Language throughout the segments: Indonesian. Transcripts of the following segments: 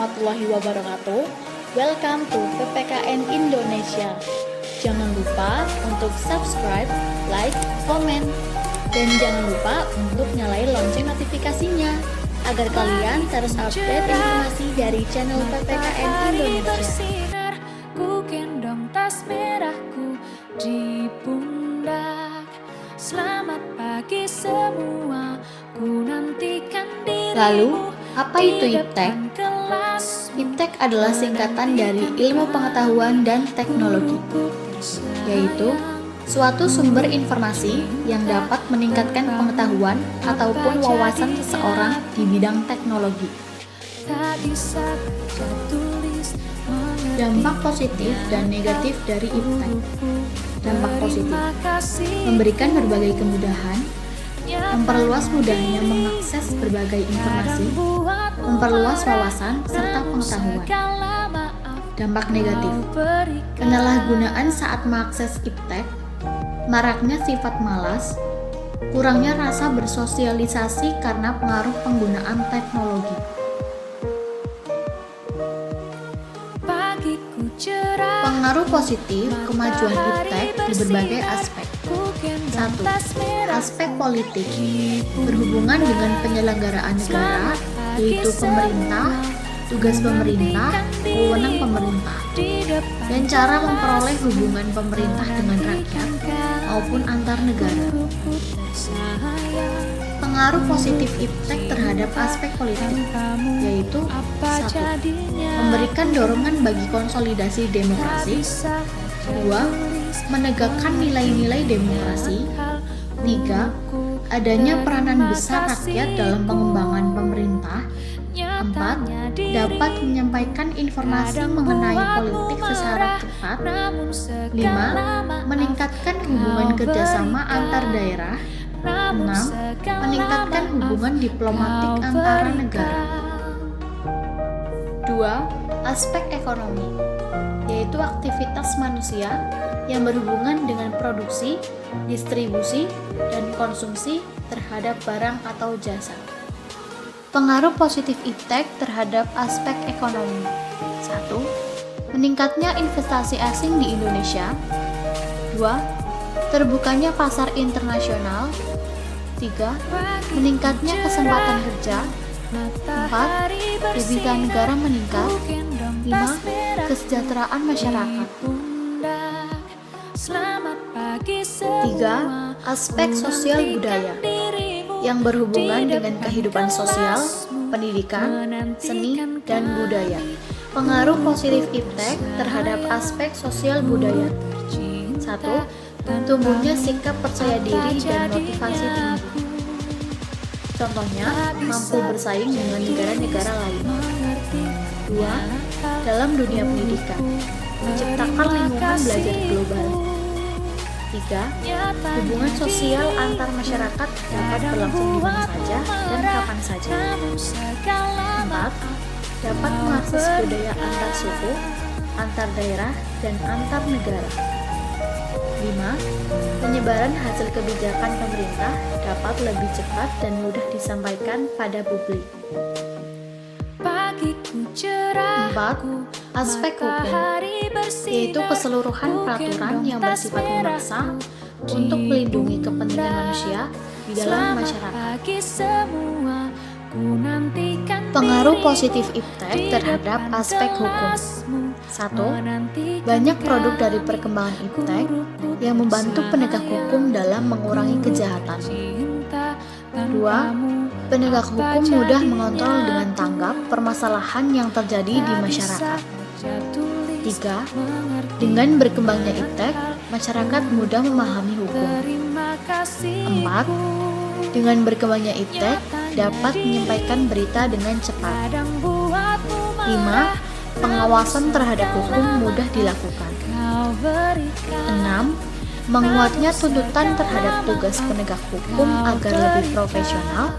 warahmatullahi wabarakatuh. Welcome to PPKN Indonesia. Jangan lupa untuk subscribe, like, komen, dan jangan lupa untuk nyalain lonceng notifikasinya agar kalian terus update informasi dari channel PPKN Indonesia. Ku gendong tas merahku di pundak. Selamat pagi semua, ku nantikan dirimu. Lalu, apa itu IPTEK? IPTEK adalah singkatan dari Ilmu Pengetahuan dan Teknologi, yaitu suatu sumber informasi yang dapat meningkatkan pengetahuan ataupun wawasan seseorang di bidang teknologi. Dampak positif dan negatif dari IPTEK. Dampak positif: memberikan berbagai kemudahan, memperluas mudahnya mengakses berbagai informasi, memperluas wawasan serta pengetahuan. Dampak negatif: penyalahgunaan saat mengakses IPTEK, maraknya sifat malas, kurangnya rasa bersosialisasi karena pengaruh penggunaan teknologi. Pengaruh positif kemajuan IPTEK di berbagai aspek. 1. Aspek politik, berhubungan dengan penyelenggaraan negara, yaitu pemerintah, tugas pemerintah, wewenang pemerintah, dan cara memperoleh hubungan pemerintah dengan rakyat maupun antar negara. Pengaruh positif IPTEK terhadap aspek politik, yaitu 1. Memberikan dorongan bagi konsolidasi demokrasi, 2. Menegakkan nilai-nilai demokrasi, 3. Adanya peranan besar rakyat dalam pengembangan pemerintah, 4. Dapat menyampaikan informasi mengenai politik secara cepat, 5. Meningkatkan hubungan kerjasama antar daerah, 6. Meningkatkan hubungan diplomatik antara negara. 2. Aspek ekonomi, yaitu aktivitas manusia yang berhubungan dengan produksi, distribusi, dan konsumsi terhadap barang atau jasa. Pengaruh positif IPTEK terhadap aspek ekonomi. 1. Meningkatnya investasi asing di Indonesia. 2. Terbukanya pasar internasional. 3. Meningkatnya kesempatan kerja. 4. Devisa negara meningkat. 5. Kesejahteraan masyarakat. 3. Aspek sosial budaya yang berhubungan dengan kehidupan sosial, pendidikan, seni, dan budaya. Pengaruh positif IPTEK terhadap aspek sosial budaya. 1. Tumbuhnya sikap percaya diri dan motivasi tinggi. Contohnya, mampu bersaing dengan negara-negara lain. 2. Dalam dunia pendidikan, menciptakan lingkungan belajar global. 3. Hubungan sosial antar masyarakat dapat berlangsung di mana saja dan kapan saja. 4. Dapat mengakses budaya antar suku, antar daerah, dan antar negara. 5. Penyebaran hasil kebijakan pemerintah dapat lebih cepat dan mudah disampaikan pada publik. 4. Aspek hukum, yaitu keseluruhan peraturan yang bersifat memaksa untuk melindungi kepentingan manusia di dalam masyarakat. Pengaruh positif IPTEK terhadap aspek hukum. 1. Banyak produk dari perkembangan IPTEK yang membantu penegak hukum dalam mengurangi kejahatan. 2. Penegak hukum mudah mengontrol dengan tanggap permasalahan yang terjadi di masyarakat. 3. Dengan berkembangnya IPTEK, masyarakat mudah memahami hukum. 4. Dengan berkembangnya IPTEK, dapat menyampaikan berita dengan cepat. 5. Pengawasan terhadap hukum mudah dilakukan. 6. Menguatnya tuntutan terhadap tugas penegak hukum agar lebih profesional,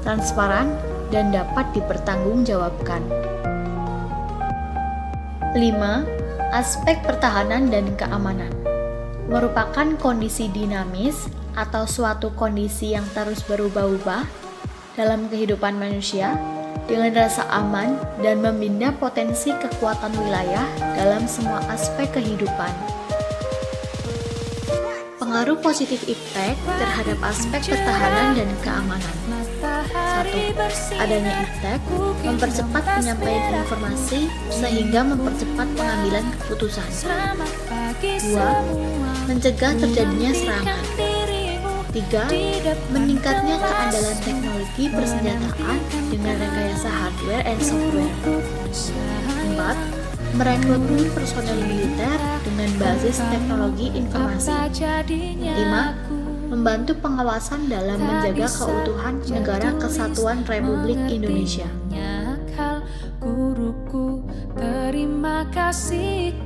transparan, dan dapat dipertanggungjawabkan. 5. Aspek pertahanan dan keamanan merupakan kondisi dinamis atau suatu kondisi yang terus berubah-ubah dalam kehidupan manusia dengan rasa aman dan membina potensi kekuatan wilayah dalam semua aspek kehidupan. Pengaruh positif iptek terhadap aspek pertahanan dan keamanan. 1. Adanya iptek mempercepat penyampaian informasi sehingga mempercepat pengambilan keputusan. 2. Mencegah terjadinya serangan. 3. Meningkatnya keandalan teknologi persenjataan dengan rekayasa hardware and software. 4. Merekrutmen personel militer dengan basis teknologi informasi. 5. Membantu pengawasan dalam menjaga keutuhan Negara Kesatuan Republik Indonesia. Guruku, terima kasih.